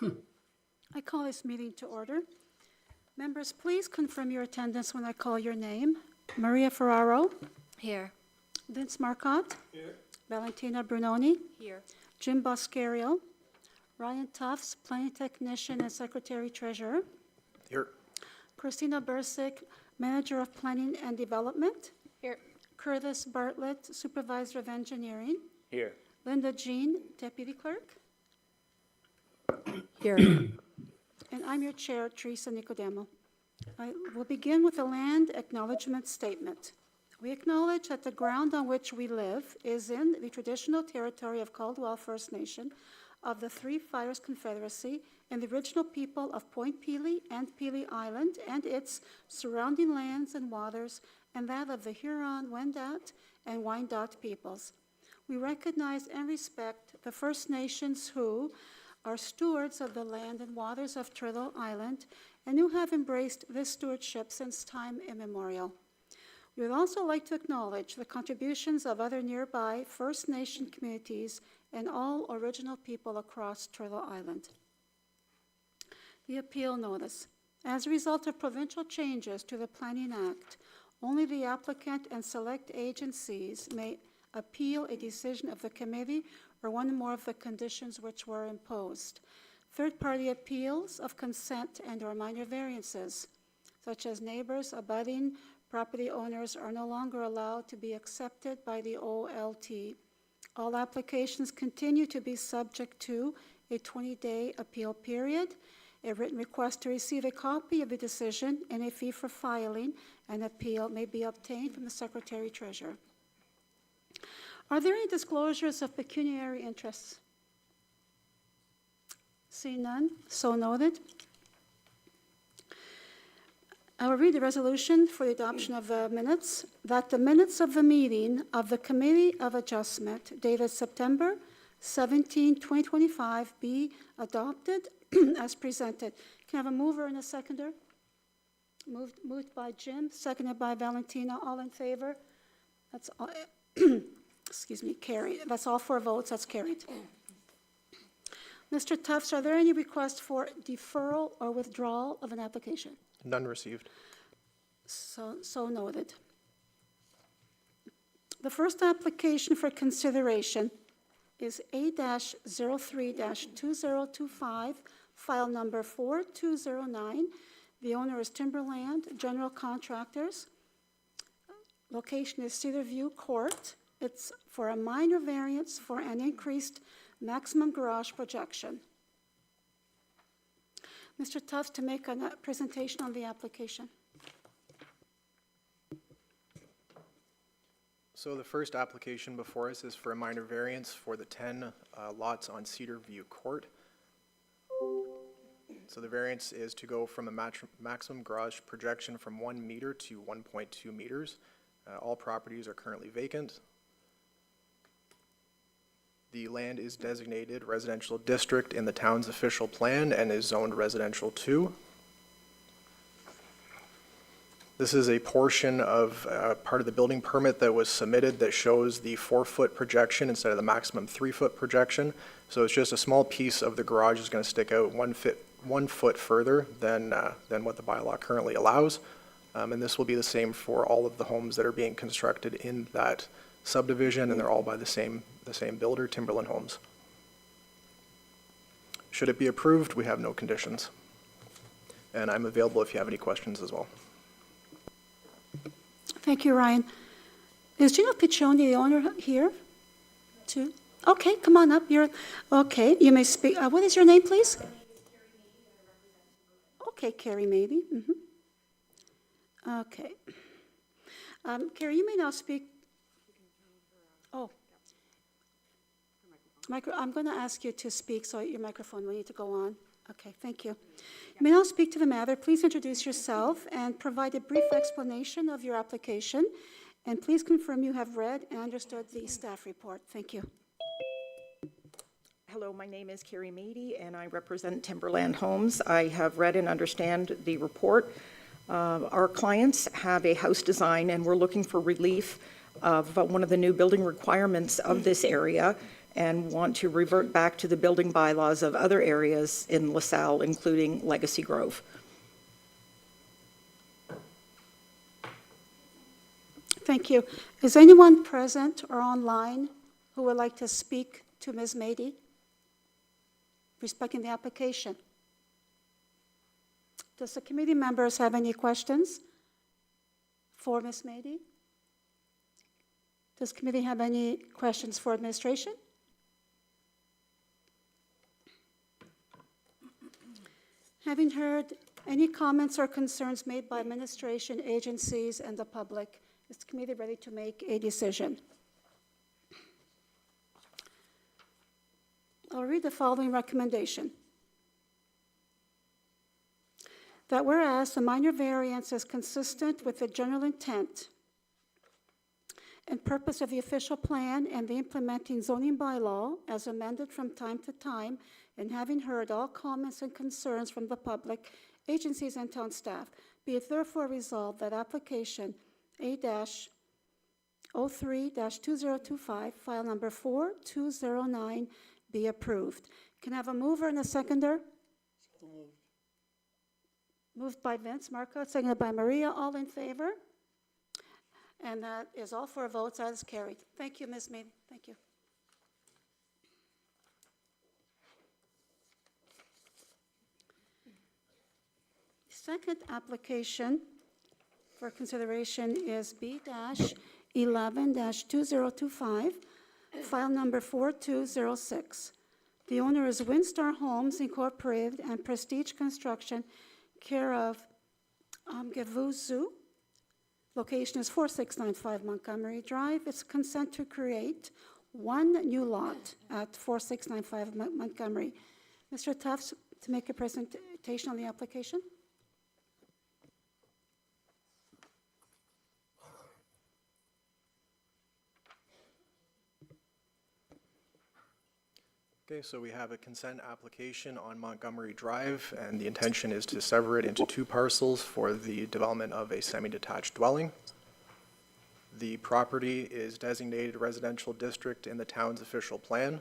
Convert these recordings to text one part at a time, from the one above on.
I call this meeting to order. Members, please confirm your attendance when I call your name. Maria Ferraro. Here. Vince Marcotte. Here. Valentina Brunoni. Here. Jim Boscario. Ryan Tufts, Planning Technician and Secretary Treasurer. Here. Christina Bursick, Manager of Planning and Development. Here. Curtis Bartlett, Supervisor of Engineering. Here. Linda Jean, Deputy Clerk. Here. And I'm your chair, Teresa Nicodemo. I will begin with a land acknowledgement statement. We acknowledge that the ground on which we live is in the traditional territory of Caldwell First Nation of the Three Fires Confederacy and the original people of Point Pelee and Pelee Island and its surrounding lands and waters, and that of the Huron, Wendat, and Wyandot peoples. We recognize and respect the First Nations who are stewards of the land and waters of Turtle Island and who have embraced this stewardship since time immemorial. We would also like to acknowledge the contributions of other nearby First Nation communities and all original people across Turtle Island. The appeal notice. As a result of provincial changes to the Planning Act, only the applicant and select agencies may appeal a decision of the committee or one or more of the conditions which were imposed. Third-party appeals of consent and/or minor variances, such as neighbors, abutting property owners, are no longer allowed to be accepted by the OLT. All applications continue to be subject to a 20-day appeal period, a written request to receive a copy of the decision, and a fee for filing an appeal may be obtained from the Secretary Treasurer. Are there any disclosures of pecuniary interests? See none, so noted. I will read the resolution for the adoption of the minutes, that the minutes of the meeting of the Committee of Adjustment dated September 17, 2025 be adopted as presented. Can I have a mover and a seconder? Moved by Jim, seconded by Valentina. All in favor? That's all. Excuse me, carried. That's all 4 votes. That's carried. Mr. Tufts, are there any requests for deferral or withdrawal of an application? None received. So noted. The first application for consideration is A-03-2025, file number 4209. The owner is Timberland General Contractors. Location is Cedarview Court. It's for a minor variance for an increased maximum garage projection. Mr. Tufts, to make a presentation on the application. So the first application before us is for a minor variance for the 10 lots on Cedarview Court. So the variance is to go from a maximum garage projection from 1 meter to 1.2 meters. All properties are currently vacant. The land is designated residential district in the town's official plan and is zoned residential 2. This is a portion of part of the building permit that was submitted that shows the 4-foot projection instead of the maximum 3-foot projection. So it's just a small piece of the garage is going to stick out 1 foot further than what the bylaw currently allows. And this will be the same for all of the homes that are being constructed in that subdivision, and they're all by the same builder, Timberland Homes. Should it be approved, we have no conditions. And I'm available if you have any questions as well. Thank you, Ryan. Is Gino Piccioni the owner here, too? Okay, come on up. Okay, you may speak. What is your name, please? Okay, Carrie Mabey. Okay. Carrie, you may now speak. Oh. I'm going to ask you to speak, so your microphone will need to go on. Okay, thank you. You may now speak to the matter. Please introduce yourself and provide a brief explanation of your application. And please confirm you have read and understood the staff report. Thank you. Hello, my name is Carrie Mady, and I represent Timberland Homes. I have read and understand the report. Our clients have a house design, and we're looking for relief of one of the new building requirements of this area, and want to revert back to the building bylaws of other areas in LaSalle, including Legacy Grove. Thank you. Is anyone present or online who would like to speak to Ms. Mady respecting the application? Does the committee members have any questions for Ms. Mady? Does committee have any questions for administration? Having heard any comments or concerns made by administration, agencies, and the public, is the committee ready to make a decision? I'll read the following recommendation. That whereas the minor variance is consistent with the general intent and purpose of the official plan and the implementing zoning bylaw as amended from time to time, and having heard all comments and concerns from the public, agencies, and town staff, be it therefore resolved that application A-03-2025, file number 4209, be approved. Can I have a mover and a seconder? Moved by Vince Marcotte, seconded by Maria. All in favor? And that is all 4 votes. That is carried. Thank you, Ms. Mead. Thank you. Second application for consideration is B-11-2025, file number 4206. The owner is Windstar Homes Incorporated and Prestige Construction, care of Gevuzu. Location is 4695 Montgomery Drive. It's consent to create 1 new lot at 4695 Montgomery. Mr. Tufts, to make a presentation on the application. Okay, so we have a consent application on Montgomery Drive, and the intention is to sever it into 2 parcels for the development of a semi-detached dwelling. The property is designated residential district in the town's official plan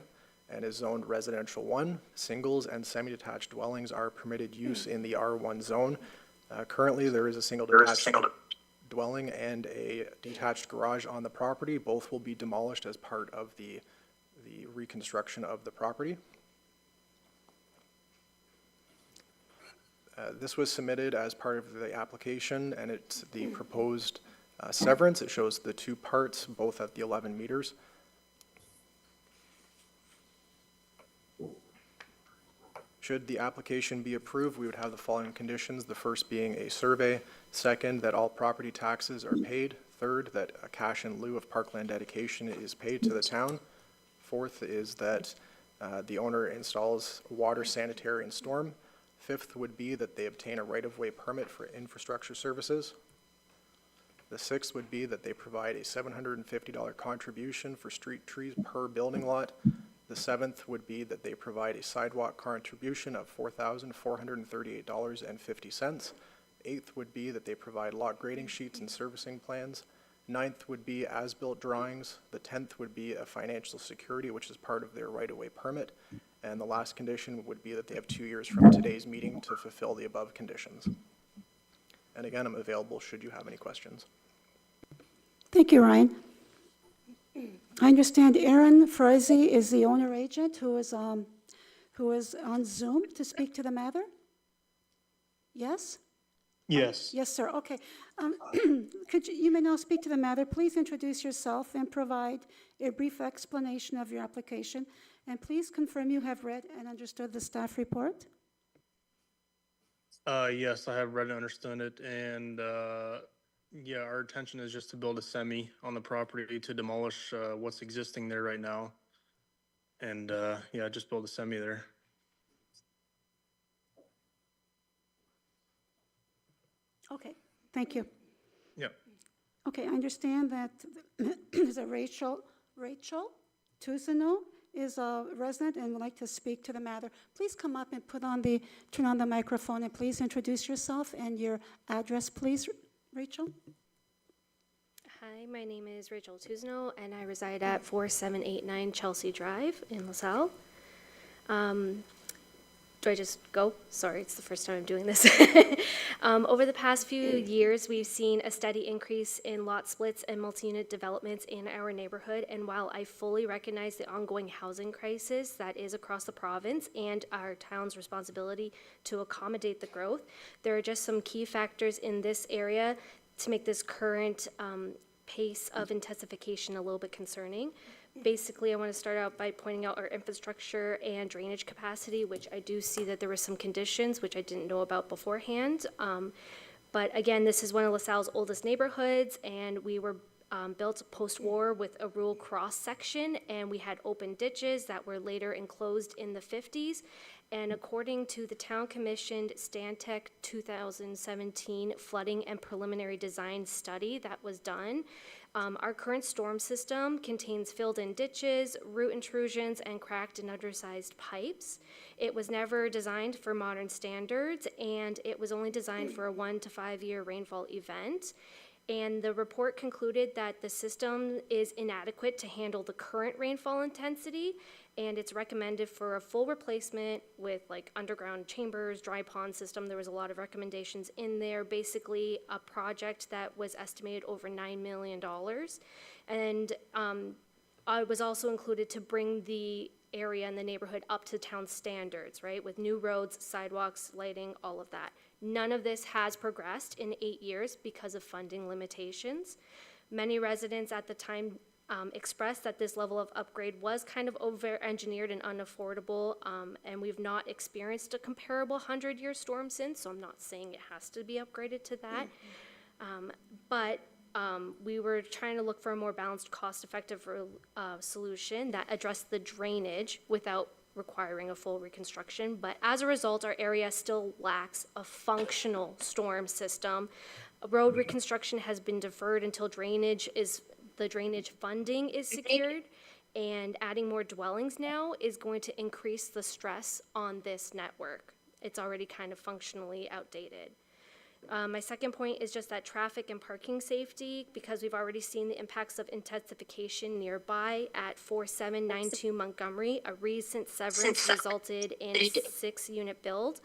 and is zoned residential 1. Singles and semi-detached dwellings are permitted use in the R1 zone. Currently, there is a single detached dwelling and a detached garage on the property. Both will be demolished as part of the reconstruction of the property. This was submitted as part of the application, and it's the proposed severance. It shows the 2 parts, both at the 11 meters. Should the application be approved, we would have the following conditions. The first being a survey. Second, that all property taxes are paid. Third, that a cash in lieu of parkland dedication is paid to the town. Fourth is that the owner installs water, sanitary, and storm. Fifth would be that they obtain a right-of-way permit for infrastructure services. The sixth would be that they provide a $750 contribution for street trees per building lot. The seventh would be that they provide a sidewalk contribution of $4,438.50. Eighth would be that they provide lot grading sheets and servicing plans. Ninth would be as-built drawings. The 10th would be a financial security, which is part of their right-of-way permit. And the last condition would be that they have 2 years from today's meeting to fulfill the above conditions. And again, I'm available should you have any questions. Thank you, Ryan. I understand Aaron Frizzy is the owner agent who is on Zoom to speak to the matter? Yes? Yes. Yes, sir. Okay. You may now speak to the matter. Please introduce yourself and provide a brief explanation of your application. And please confirm you have read and understood the staff report. Yes, I have read and understood it, and yeah, our intention is just to build a semi on the property to demolish what's existing there right now, and yeah, just build a semi there. Okay, thank you. Yep. Okay, I understand that there's a Rachel Tousineau is a resident and would like to speak to the matter. Please come up and turn on the microphone, and please introduce yourself and your address, please, Rachel. Hi, my name is Rachel Tuzno, and I reside at 4789 Chelsea Drive in LaSalle. Do I just go? Sorry, it's the first time I'm doing this. Over the past few years, we've seen a steady increase in lot splits and multi-unit developments in our neighborhood. And while I fully recognize the ongoing housing crisis that is across the province and our town's responsibility to accommodate the growth, there are just some key factors in this area to make this current pace of intensification a little bit concerning. Basically, I want to start out by pointing out our infrastructure and drainage capacity, which I do see that there were some conditions which I didn't know about beforehand. But again, this is one of LaSalle's oldest neighborhoods, and we were built post-war with a rural cross-section, and we had open ditches that were later enclosed in the 50s. And according to the town-commissioned Stantec 2017 flooding and preliminary design study that was done, our current storm system contains filled-in ditches, root intrusions, and cracked and undersized pipes. It was never designed for modern standards, and it was only designed for a 1 to 5 year rainfall event. And the report concluded that the system is inadequate to handle the current rainfall intensity, and it's recommended for a full replacement with like underground chambers, dry pond system. There was a lot of recommendations in there, basically a project that was estimated over $9 million. And I was also included to bring the area and the neighborhood up to town standards, right? With new roads, sidewalks, lighting, all of that. None of this has progressed in 8 years because of funding limitations. Many residents at the time expressed that this level of upgrade was kind of over-engineered and unaffordable, and we've not experienced a comparable 100-year storm since, so I'm not saying it has to be upgraded to that. But we were trying to look for a more balanced, cost-effective solution that addressed the drainage without requiring a full reconstruction. But as a result, our area still lacks a functional storm system. Road reconstruction has been deferred until the drainage funding is secured, and adding more dwellings now is going to increase the stress on this network. It's already kind of functionally outdated. My second point is just that traffic and parking safety, because we've already seen the impacts of intensification nearby at 4792 Montgomery. A recent severance resulted in a 6-unit build.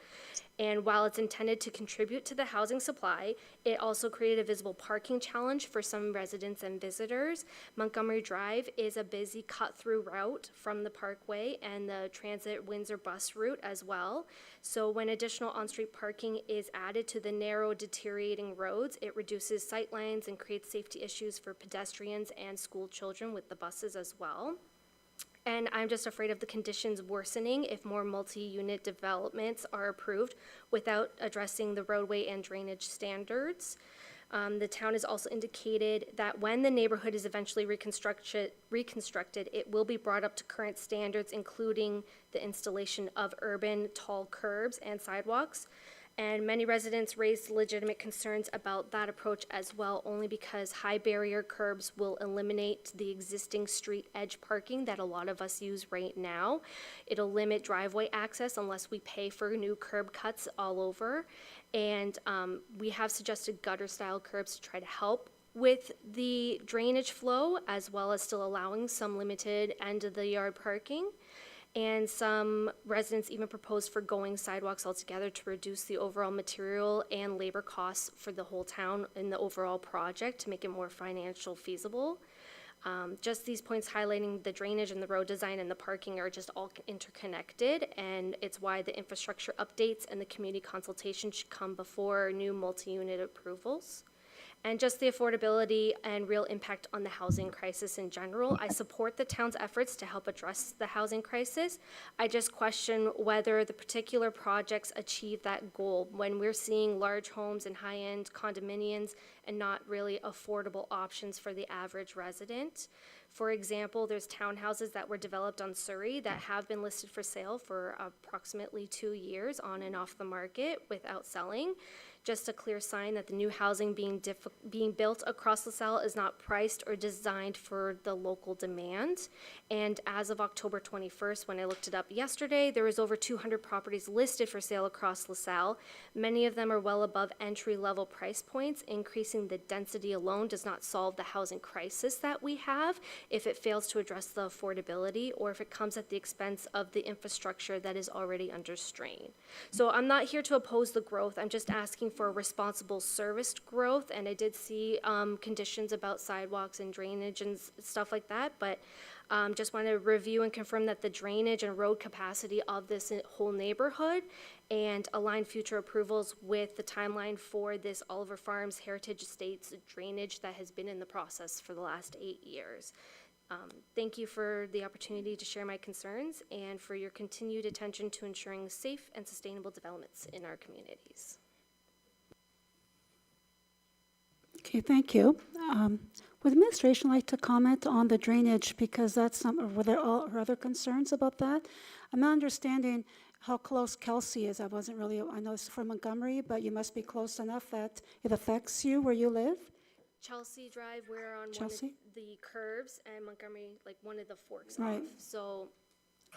And while it's intended to contribute to the housing supply, it also created a visible parking challenge for some residents and visitors. Montgomery Drive is a busy cut-through route from the Parkway and the Transit Windsor bus route as well. So when additional on-street parking is added to the narrow, deteriorating roads, it reduces sight lines and creates safety issues for pedestrians and school children with the buses as well. And I'm just afraid of the conditions worsening if more multi-unit developments are approved without addressing the roadway and drainage standards. The town has also indicated that when the neighborhood is eventually reconstructed, it will be brought up to current standards, including the installation of urban tall curbs and sidewalks. And many residents raised legitimate concerns about that approach as well, only because high barrier curbs will eliminate the existing street edge parking that a lot of us use right now. It'll limit driveway access unless we pay for new curb cuts all over. And we have suggested gutter-style curbs to try to help with the drainage flow, as well as still allowing some limited end-of-the-yard parking. And some residents even proposed forgoing sidewalks altogether to reduce the overall material and labor costs for the whole town in the overall project to make it more financial feasible. Just these points highlighting the drainage and the road design and the parking are just all interconnected, and it's why the infrastructure updates and the community consultation should come before new multi-unit approvals. And just the affordability and real impact on the housing crisis in general. I support the town's efforts to help address the housing crisis. I just question whether the particular projects achieve that goal when we're seeing large homes and high-end condominiums and not really affordable options for the average resident. For example, there's townhouses that were developed on Surrey that have been listed for sale for approximately 2 years on and off the market without selling. just a clear sign that the new housing being built across LaSalle is not priced or designed for the local demand. And as of October 21st, when I looked it up yesterday, there was over 200 properties listed for sale across LaSalle. Many of them are well above entry-level price points. Increasing the density alone does not solve the housing crisis that we have if it fails to address the affordability or if it comes at the expense of the infrastructure that is already under strain. So I'm not here to oppose the growth. I'm just asking for responsible serviced growth. And I did see conditions about sidewalks and drainage and stuff like that, but just want to review and confirm that the drainage and road capacity of this whole neighborhood and align future approvals with the timeline for this Oliver Farms Heritage Estates drainage that has been in the process for the last 8 years. Thank you for the opportunity to share my concerns and for your continued attention to ensuring safe and sustainable developments in our communities. Okay, thank you. Would administration like to comment on the drainage, because that's were there other concerns about that? I'm not understanding how close Kelsey is. I wasn't really, I know it's from Montgomery, but you must be close enough that it affects you where you live? Chelsea Drive, we're on one of Chelsea? the curves, and Montgomery, like one of the forks Right. off. So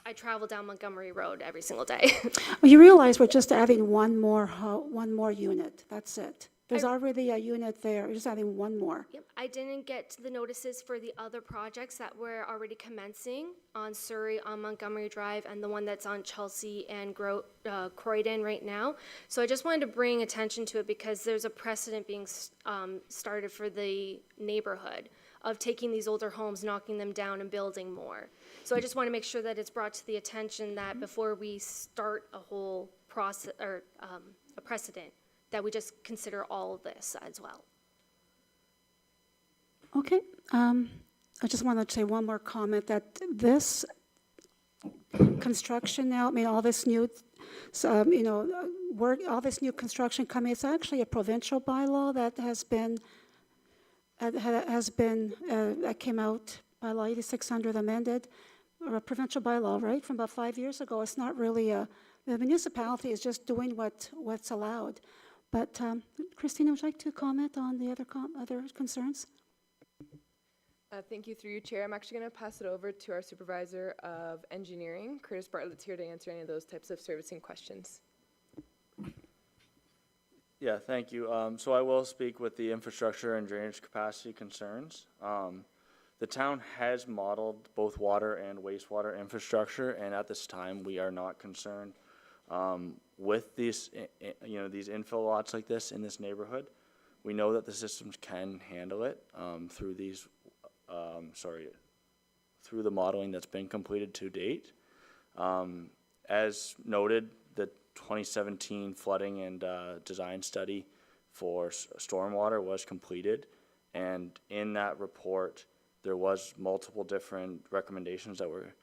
I travel down Montgomery Road every single day. Well, you realize we're just adding one more unit. That's it. There's I- already a unit there. You're just adding one more. Yep, I didn't get to the notices for the other projects that were already commencing on Surrey, on Montgomery Drive, and the one that's on Chelsea and Croydon right now. So I just wanted to bring attention to it because there's a precedent being started for the neighborhood of taking these older homes, knocking them down, and building more. So I just want to make sure that it's brought to the attention that before we start a whole process or a precedent, that we just consider all of this as well. Okay. I just wanted to say one more comment that this construction now, I mean, all this new, work, all this new construction coming, it's actually a provincial bylaw that that came out, bylaw 8600 amended, or a provincial bylaw, right, from about 5 years ago. It's not really the municipality is just doing what's allowed. But Christina, would you like to comment on the other concerns? Thank you, through you, Chair. I'm actually going to pass it over to our Supervisor of Engineering, Curtis Bartlett's here to answer any of those types of servicing questions. Yeah, thank you. So I will speak with the infrastructure and drainage capacity concerns. The town has modeled both water and wastewater infrastructure, and at this time, we are not concerned with these, these infill lots like this in this neighborhood. We know that the systems can handle it through these, through the modeling that's been completed to date. As noted, the 2017 flooding and design study for stormwater was completed, and in that report, there was multiple different recommendations that were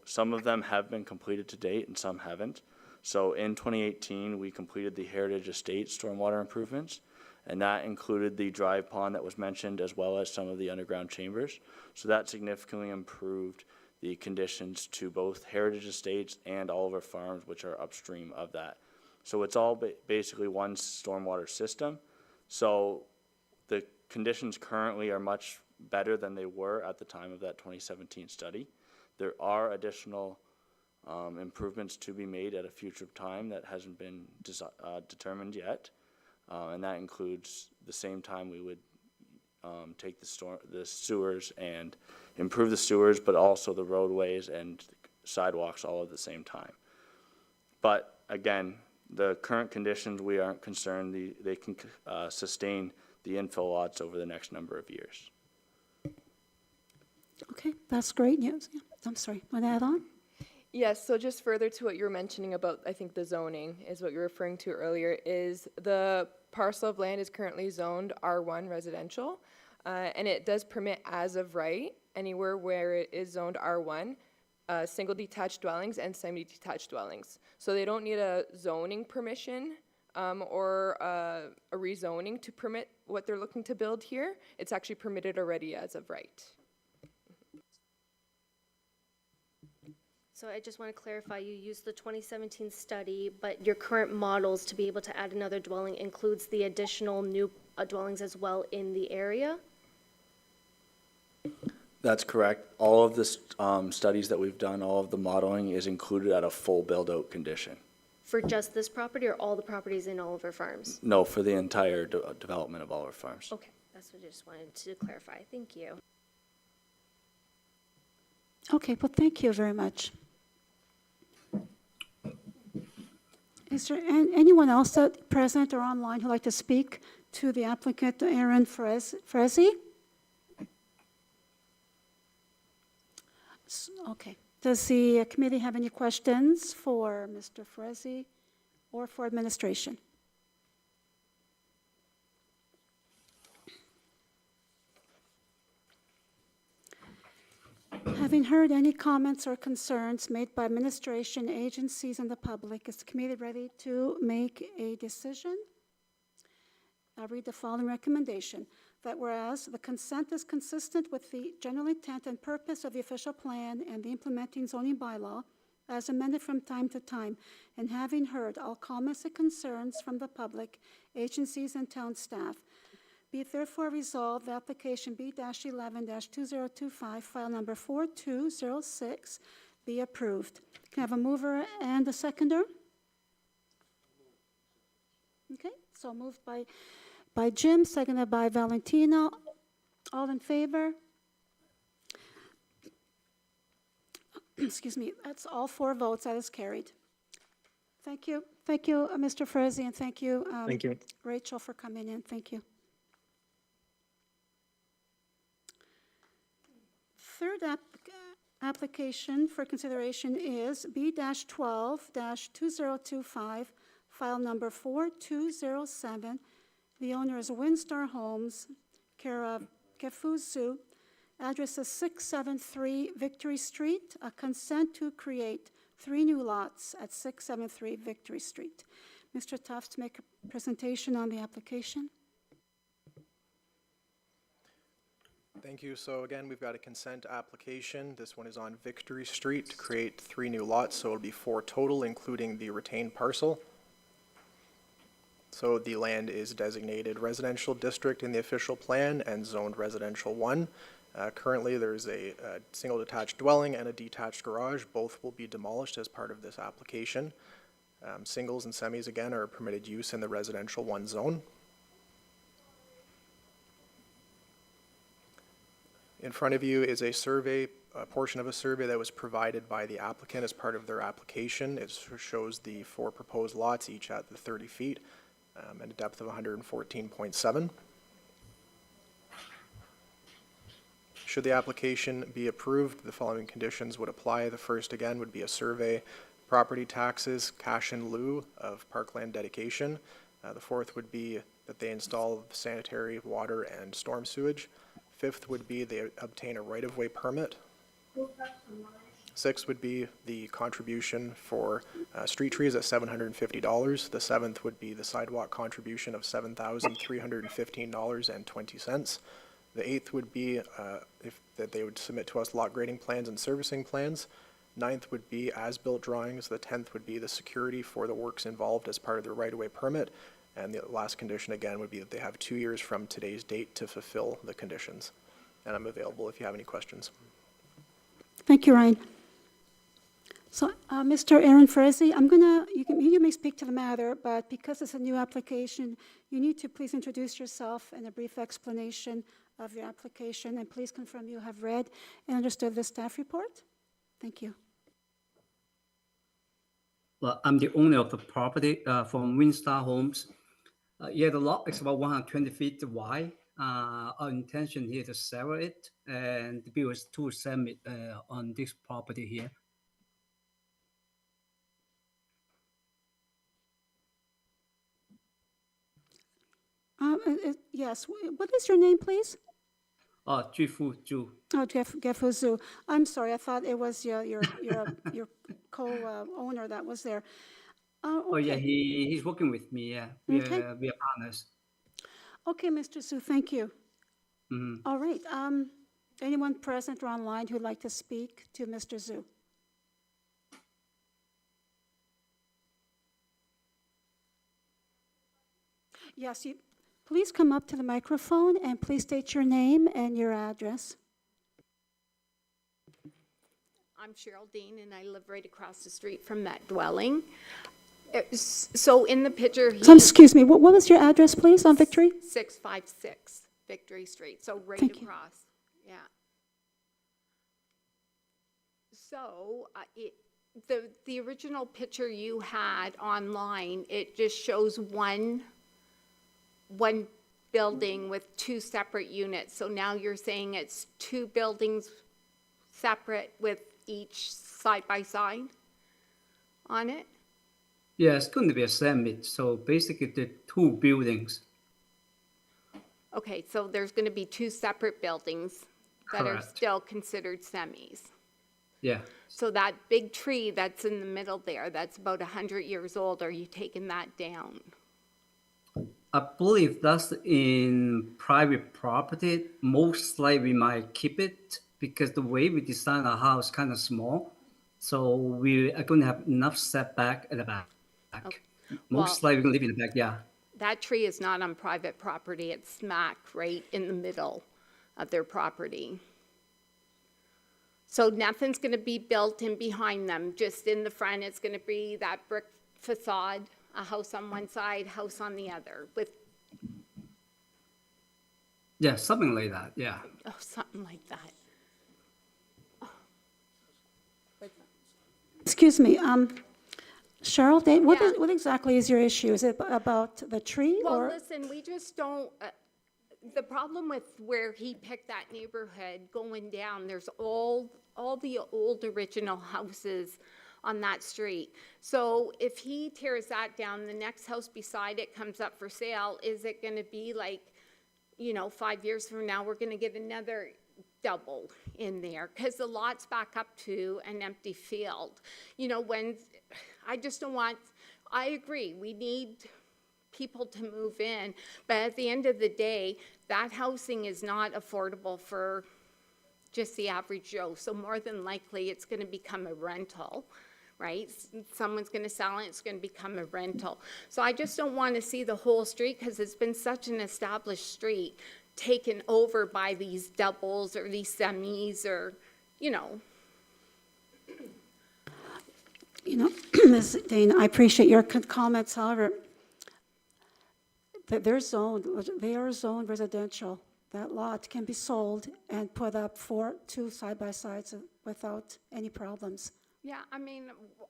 some of them have been completed to date and some haven't. So in 2018, we completed the Heritage Estate stormwater improvements, and that included the drive pond that was mentioned as well as some of the underground chambers. So that significantly improved the conditions to both Heritage Estates and Oliver Farms, which are upstream of that. So it's all basically one stormwater system. So the conditions currently are much better than they were at the time of that 2017 study. There are additional improvements to be made at a future time that hasn't been determined yet, and that includes the same time we would take the sewers and improve the sewers, but also the roadways and sidewalks all at the same time. But again, the current conditions, we aren't concerned. They can sustain the infill lots over the next number of years. Okay, that's great news. Yeah. I'm sorry, want to add on? Yes, so just further to what you were mentioning about, I think the zoning is what you were referring to earlier, is the parcel of land is currently zoned R1 residential, and it does permit as of right, anywhere where it is zoned R1, single detached dwellings and semi-detached dwellings. So they don't need a zoning permission or a rezoning to permit what they're looking to build here. It's actually permitted already as of right. So I just want to clarify, you used the 2017 study, but your current models to be able to add another dwelling includes the additional new dwellings as well in the area? That's correct. All of the studies that we've done, all of the modeling is included at a full build-out condition. For just this property or all the properties in Oliver Farms? No, for the entire development of Oliver Farms. Okay, that's what I just wanted to clarify. Thank you. Okay, well, thank you very much. Is there anyone else present or online who'd like to speak to the applicant, Aaron Frezzi? Okay. Does the committee have any questions for Mr. Frezzi or for administration? Having heard any comments or concerns made by administration, agencies, and the public, is the committee ready to make a decision? I'll read the following recommendation, that whereas the consent is consistent with the general intent and purpose of the official plan and the implementing zoning bylaw as amended from time to time, and having heard all comments and concerns from the public, agencies, and town staff, be it therefore resolved, the application B-11-2025, file number 4206, be approved. Can I have a mover and a seconder? Okay, so moved by Jim, seconded by Valentina. All in favor? Excuse me, that's all 4 votes, that is carried. Thank you, Mr. Frezzi, and thank you, Thank you. Rachel, for coming in, thank you. Third application for consideration is B-12-2025, file number 4207. The owner is Windstar Homes, care of Kefuzu. Address is 673 Victory Street. A consent to create 3 new lots at 673 Victory Street. Mr. Tufts, make a presentation on the application. Thank you. So again, we've got a consent application. This one is on Victory Street to create 3 new lots, so it'll be 4 total, including the retained parcel. So the land is designated residential district in the official plan and zoned residential 1. Currently, there's a single detached dwelling and a detached garage. Both will be demolished as part of this application. Singles and semis, again, are permitted use in the residential 1 zone. In front of you is a survey, a portion of a survey that was provided by the applicant as part of their application. It shows the 4 proposed lots, each at the 30 feet, and a depth of 114.7. Should the application be approved, the following conditions would apply. The first, again, would be a survey, property taxes, cash in lieu of parkland dedication. The fourth would be that they install sanitary, water, and storm sewage. Fifth would be they obtain a right-of-way permit. Sixth would be the contribution for street trees at $750. The seventh would be the sidewalk contribution of $7,315.20. The eighth would be that they would submit to us lot grading plans and servicing plans. Ninth would be as-built drawings. The 10th would be the security for the works involved as part of the right-of-way permit. And the last condition, again, would be that they have 2 years from today's date to fulfill the conditions. And I'm available if you have any questions. Thank you, Ryan. So, Mr. Aaron Frezzi, you may speak to the matter, but because it's a new application, you need to please introduce yourself and a brief explanation of your application, and please confirm you have read and understood the staff report. Thank you. Well, I'm the owner of the property from Windstar Homes. Yeah, the lot is about 120 feet wide. Our intention here to sell it and build 2 semi on this property here. Yes, what is your name, please? Jifu Zhu. Oh, Gefu Zhu. I'm sorry, I thought it was your co-owner that was there. Oh yeah, Okay. he's working with me. Yeah, we Okay. are partners. Okay, Mr. Zhu, thank you. Mhm. All right, anyone present or online who'd like to speak to Mr. Zhu? Yes, please come up to the microphone and please state your name and your address. I'm Cheryl Dean, and I live right across the street from that dwelling. So in the picture, So, excuse me, what was your address, please, on Victory? 656 Victory Street, so right Thank you. across, yeah. So the original picture you had online, it just shows one building with two separate units. So now you're saying it's two buildings separate with each side by side on it? Yeah, it's going to be a semi. So basically, the two buildings. Okay, so there's going to be two separate buildings that are Correct. still considered semis. Yeah. So that big tree that's in the middle there, that's about 100 years old, are you taking that down? I believe that's in private property. Most likely we might keep it because the way we design our house kind of small. So we are going to have enough setback at the back. Most likely we're going to live in the back, yeah. That tree is not on private property, it's smack right in the middle of their property. So nothing's going to be built in behind them, just in the front, it's going to be that brick facade, a house on one side, house on the other, with, Yeah, something like that, yeah. oh, something like that. Excuse me, Cheryl, what Yeah. what exactly is your issue? Is it about the tree Well, or? listen, we just don't, the problem with where he picked that neighborhood going down, there's all the old original houses on that street. So if he tears that down, the next house beside it comes up for sale, is it gonna be like, 5 years from now, we're gonna get another double in there? Because the lot's back up to an empty field. I just don't want, I agree, we need people to move in, but at the end of the day, that housing is not affordable for just the average Joe. So more than likely, it's going to become a rental, right? Someone's going to sell it, it's going to become a rental. So I just don't want to see the whole street, because it's been such an established street, taken over by these doubles or these semis or, Ms. Dane, I appreciate your comments, however, they are zoned residential. That lot can be sold and put up for two side-by-sides without any problems. Yeah, I mean,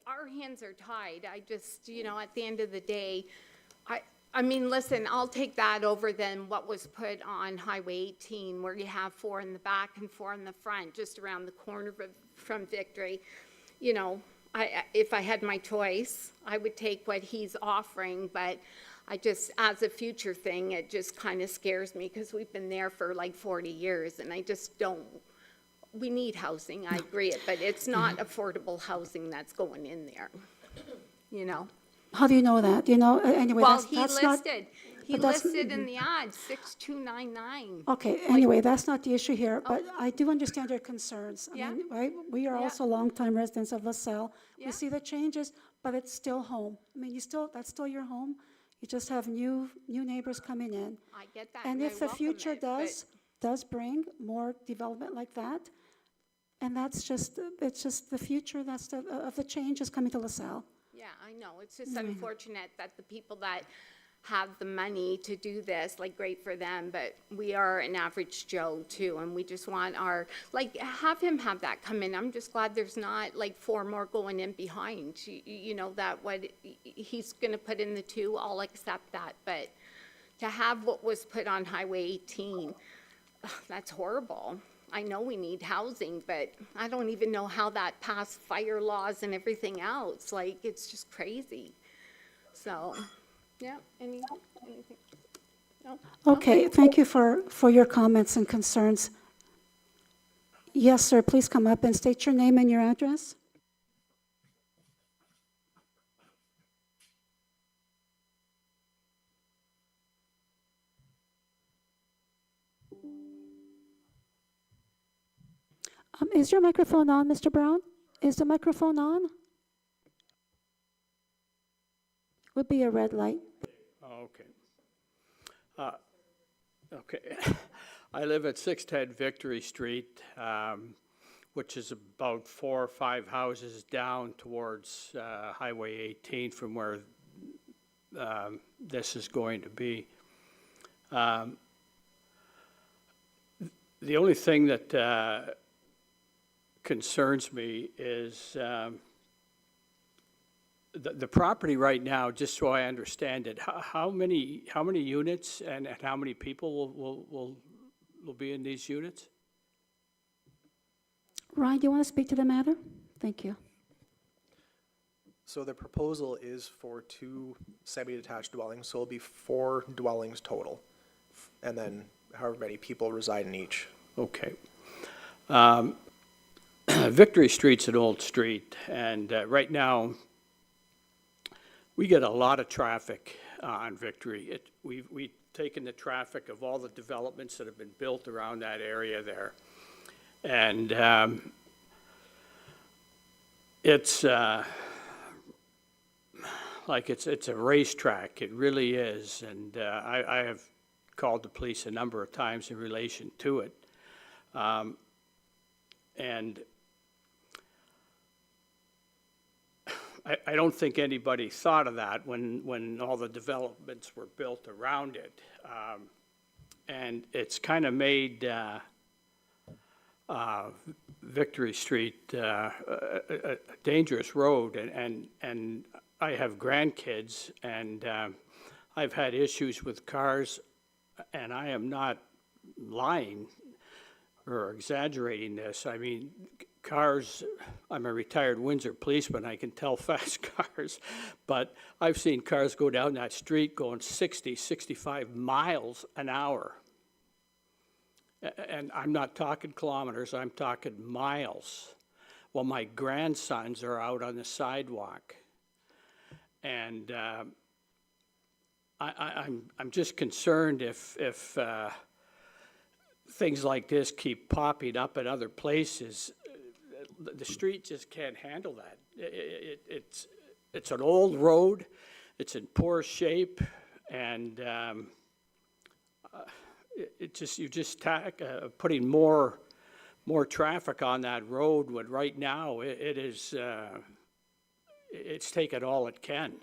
our hands are tied. I just, at the end of the day, I mean, listen, I'll take that over than what was put on Highway 18, where you have 4 in the back and 4 in the front, just around the corner from Victory. If I had my choice, I would take what he's offering, but I just, as a future thing, it just kind of scares me, because we've been there for like 40 years, and I just don't, we need housing, I agree, but it's not affordable housing that's going in there, How do you know that? Anyway, Well, that's not. he but that's- listed in the ad, 6299. Okay, anyway, that's not the issue here, but I do understand your concerns. I Yeah. mean, right? We are Yeah. also longtime residents of LaSalle. Yeah. We see the changes, but it's still home. I mean, that's still your home. You just have new neighbors coming in. I get that, And and I if the welcome future it, but- does bring more development like that, and it's just the future, of the change is coming to LaSalle. Yeah, I know. It's just unfortunate that the people that have the money to do this, like, great for them, but we are an average Joe too, and we just want have him have that come in. I'm just glad there's not like 4 more going in behind, that what he's gonna put in the 2, I'll accept that, but to have what was put on Highway 18, that's horrible. I know we need housing, but I don't even know how that passed fire laws and everything else. Like, it's just crazy. So, yeah, anything? No? Okay, thank you for your comments and concerns. Yes, sir, please come up and state your name and your address. Is your microphone on, Mr. Brown? Is the microphone on? Would be a red light. Oh, okay. Okay. I live at 610 Victory Street, which is about 4 or 5 houses down towards Highway 18 from where this is going to be. The only thing that concerns me is the property right now, just so I understand it, how many units and how many people will be in these units? Ryan, do you want to speak to the matter? Thank you. So the proposal is for 2 semi-detached dwellings, so it'll be 4 dwellings total. And then however many people reside in each. Okay. Victory Street's an old street, and right now, we get a lot of traffic on Victory. We've taken the traffic of all the developments that have been built around that area there. And it's like it's a racetrack. It really is. And I have called the police a number of times in relation to it. And I don't think anybody thought of that when all the developments were built around it. And it's kind of made Victory Street a dangerous road. And I have grandkids, and I've had issues with cars, and I am not lying or exaggerating this. I mean, cars, I'm a retired Windsor policeman, I can tell fast cars, but I've seen cars go down that street going 60, 65 miles an hour. And I'm not talking kilometers, I'm talking miles. Well, my grandsons are out on the sidewalk. And I'm just concerned if things like this keep popping up at other places, the street just can't handle that. It's an old road, it's in poor shape, and putting more traffic on that road when right now it's taken all it can.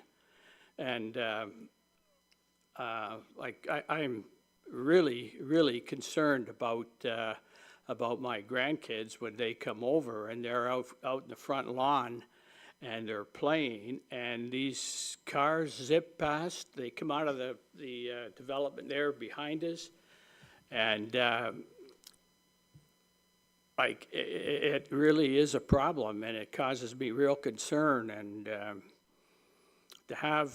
And I'm really concerned about my grandkids when they come over and they're out in the front lawn and they're playing, and these cars zip past. They come out of the development there behind us, and it really is a problem, and it causes me real concern. And to have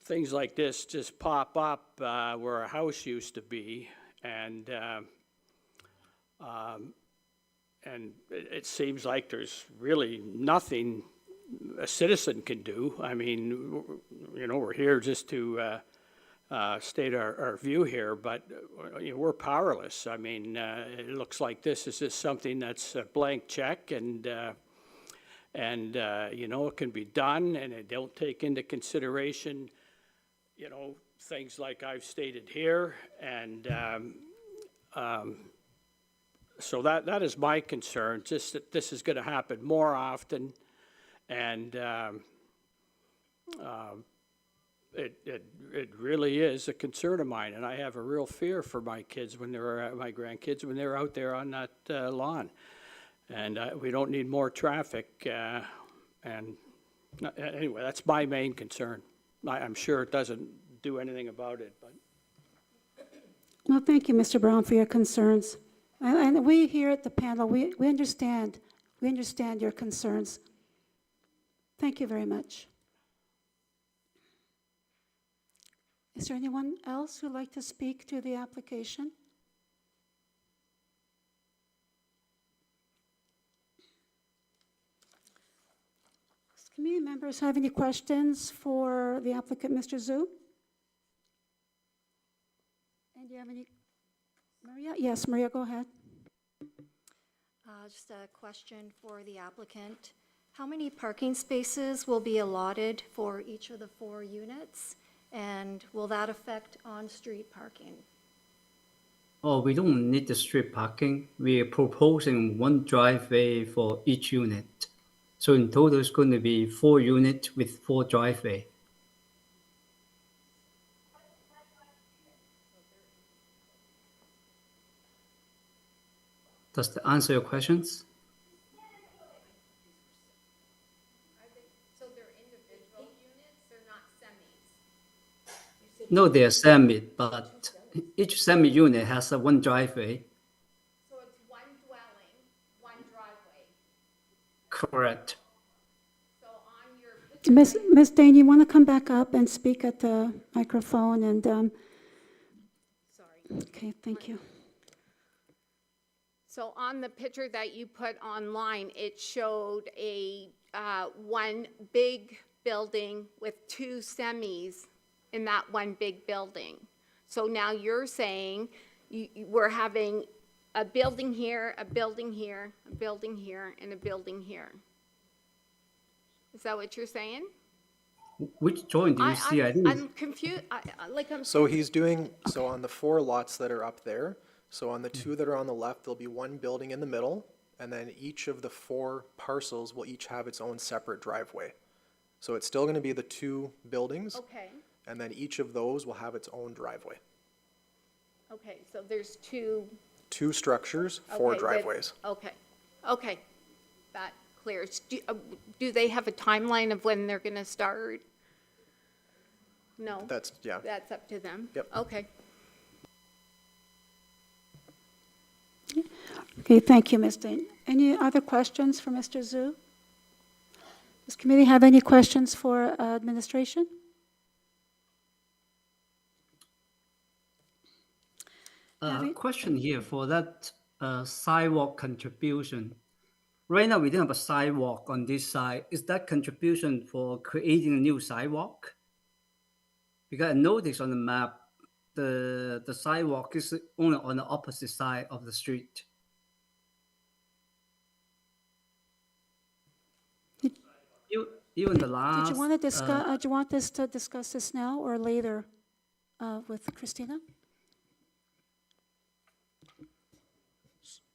things like this just pop up where a house used to be, and it seems like there's really nothing a citizen can do. I mean, we're here just to state our view here, but we're powerless. I mean, it looks like this is just something that's a blank check, and it can be done, and it don't take into consideration things like I've stated here, and so that is my concern, just that this is going to happen more often, and it really is a concern of mine, and I have a real fear for my kids my grandkids when they're out there on that lawn, and we don't need more traffic, and anyway, that's my main concern. I'm sure it doesn't do anything about it, but. Well, thank you, Mr. Brown, for your concerns. And we here at the panel, we understand your concerns. Thank you very much. Is there anyone else who'd like to speak to the application? Does committee members have any questions for the applicant, Mr. Zhu? And do you have any, Maria? Yes, Maria, go ahead. Just a question for the applicant. How many parking spaces will be allotted for each of the 4 units? And will that affect on-street parking? Oh, we don't need the street parking. We are proposing one driveway for each unit. So in total, it's going to be 4 units with 4 driveway. Does that answer your questions? So they're individual units, they're not semis? No, they are semi, but each semi unit has a one driveway. So it's one dwelling, one driveway. Correct. So on your Ms. Dane, you want to come back up and speak at the microphone and, sorry. okay, thank you. So on the picture that you put online, it showed a, one big building with 2 semis in that one big building. So now you're saying we're having a building here, a building here, a building here, and a building here. Is that what you're saying? Which drawing do you see? I think I'm confused, So he's doing, so on the 4 lots that are up there, so on the 2 that are on the left, there'll be one building in the middle, and then each of the 4 parcels will each have its own separate driveway. So it's still gonna be the 2 buildings, Okay, and then each of those will have its own driveway. okay, so there's 2. 2 structures, 4 Okay, driveways. Okay, okay, that clears. Do they have a timeline of when they're gonna start? No? That's, yeah. That's up to them? Yep. Okay. Okay, thank you, Ms. Dane. Any other questions for Mr. Zhu? Does committee have any questions for administration? question here for that sidewalk contribution. Right now, we don't have a sidewalk on this side. Is that contribution for creating a new sidewalk? Because I noticed on the map, the sidewalk is only on the opposite side of the street. Even the last. Did you want to discuss, do you want us to discuss this now or later with Christina?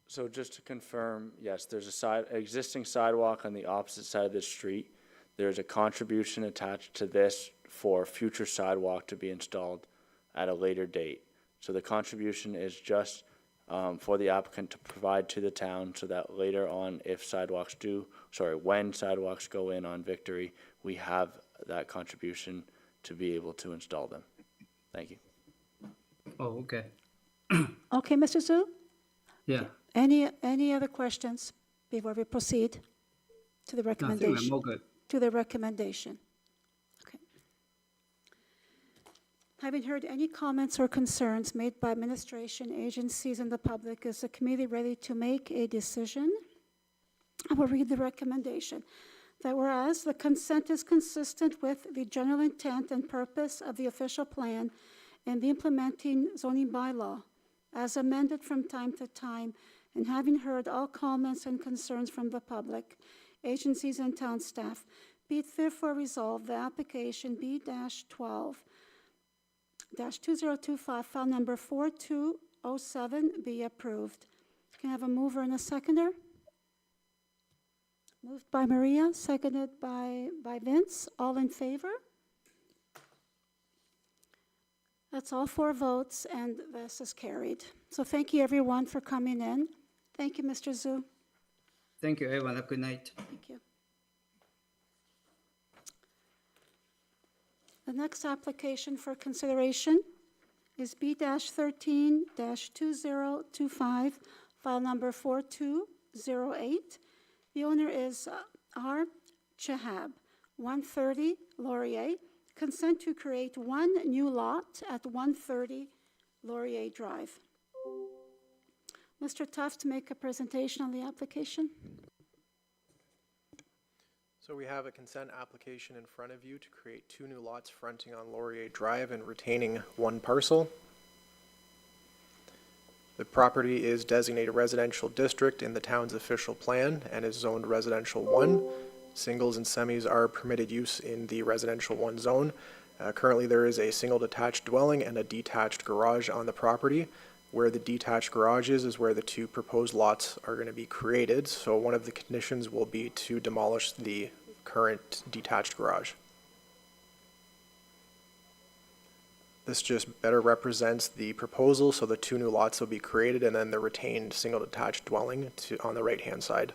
So just to confirm, yes, there's existing sidewalk on the opposite side of the street. There's a contribution attached to this for future sidewalk to be installed at a later date. So the contribution is just for the applicant to provide to the town so that later on, when sidewalks go in on Victory, we have that contribution to be able to install them. Thank you. Oh, okay. Okay, Mr. Zhu? Yeah. Any other questions before we proceed to the No, I think recommendation? I'm all good. To the recommendation. Okay. Having heard any comments or concerns made by administration, agencies, and the public, is the committee ready to make a decision? I will read the recommendation. That whereas the consent is consistent with the general intent and purpose of the official plan and the implementing zoning bylaw, as amended from time to time, and having heard all comments and concerns from the public, agencies, and town staff, be it therefore resolved the application B-12-2025, file number 4207, be approved. Can I have a mover and a seconder? Moved by Maria, seconded by Vince. All in favor? That's all 4 votes, and this is carried. So thank you, everyone, for coming in. Thank you, Mr. Zhu. Thank you, everyone. Have a good night. Thank you. The next application for consideration is B-13-2025, file number 4208. The owner is R. Chehab, 130 Laurier. Consent to create 1 new lot at 130 Laurier Drive. Mr. Tuft, make a presentation on the application. So we have a consent application in front of you to create 2 new lots fronting on Laurier Drive and retaining 1 parcel. The property is designated residential district in the town's official plan and is zoned residential 1. Singles and semis are permitted use in the residential 1 zone, Currently, there is a single detached dwelling and a detached garage on the property. Where the detached garage is where the two proposed lots are going to be created. So one of the conditions will be to demolish the current detached garage. This just better represents the proposal, so the two new lots will be created and then the retained single detached dwelling on the right-hand side.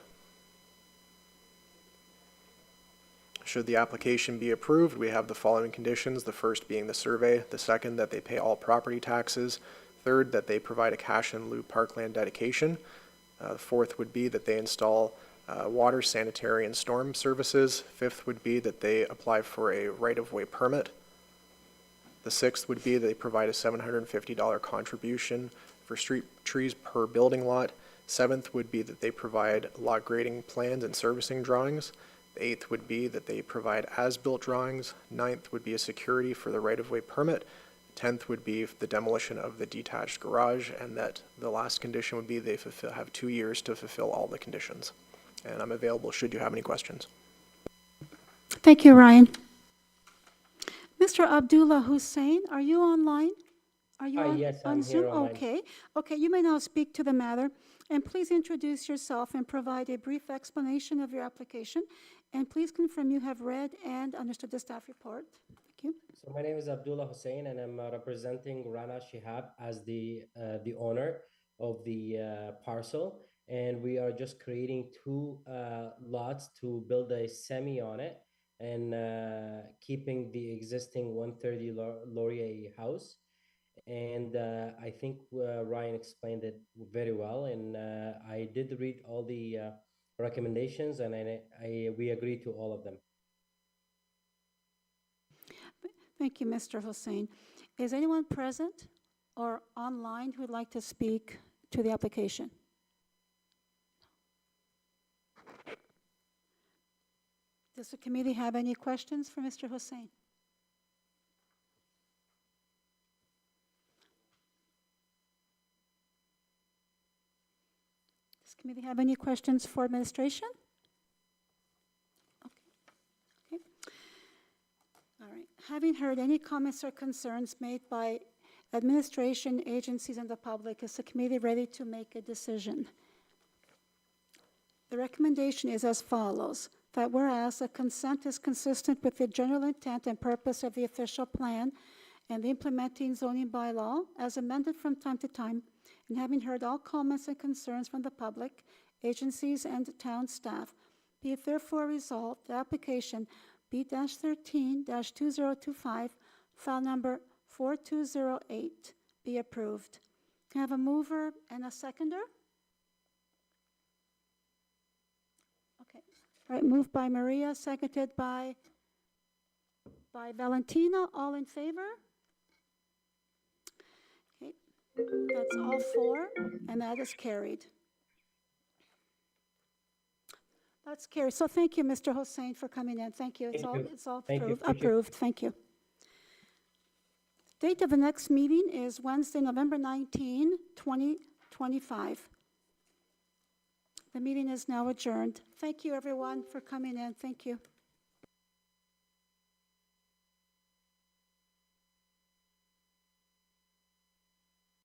Should the application be approved, we have the following conditions, the first being the survey, the second that they pay all property taxes, third that they provide a cash in lieu parkland dedication, the fourth would be that they install water, sanitary, and storm services, fifth would be that they apply for a right-of-way permit, the sixth would be that they provide a $750 contribution for street trees per building lot, seventh would be that they provide lot grading plans and servicing drawings, the eighth would be that they provide as-built drawings, ninth would be a security for the right-of-way permit, 10th would be the demolition of the detached garage, and that the last condition would be they have 2 years to fulfill all the conditions. And I'm available should you have any questions. Thank you, Ryan. Mr. Abdullah Hussein, are you online? Are you on, yes, on I'm Zoom? here online. Okay. Okay, you may now speak to the matter. And please introduce yourself and provide a brief explanation of your application. And please confirm you have read and understood the staff report. Thank you. So my name is Abdullah Hussein, and I'm representing Rana Shihab as the owner of the parcel. And we are just creating two lots to build a semi on it, and keeping the existing 130 Laurier house. And I think Ryan explained it very well, and I did read all the recommendations, and we agree to all of them. Thank you, Mr. Hussein. Is anyone present or online who would like to speak to the application? Does the committee have any questions for Mr. Hussein? Does the committee have any questions for administration? Okay. All right. Having heard any comments or concerns made by administration, agencies, and the public, is the committee ready to make a decision? The recommendation is as follows, that whereas the consent is consistent with the general intent and purpose of the official plan and the implementing zoning bylaw as amended from time to time, and having heard all comments and concerns from the public, agencies, and town staff, be it therefore resolved, the application B-13-2025, file number 4208, be approved. Can I have a mover and a seconder? Okay. All right, moved by Maria, seconded by Valentina. All in favor? Okay, that's all four, and that is carried. That's carried. So thank you, Mr. Hussein, for coming in. Thank you. It's all Thank you. approved. Thank you. Date of the next meeting is Wednesday, November 19, 2025. The meeting is now adjourned. Thank you, everyone, for coming in. Thank you.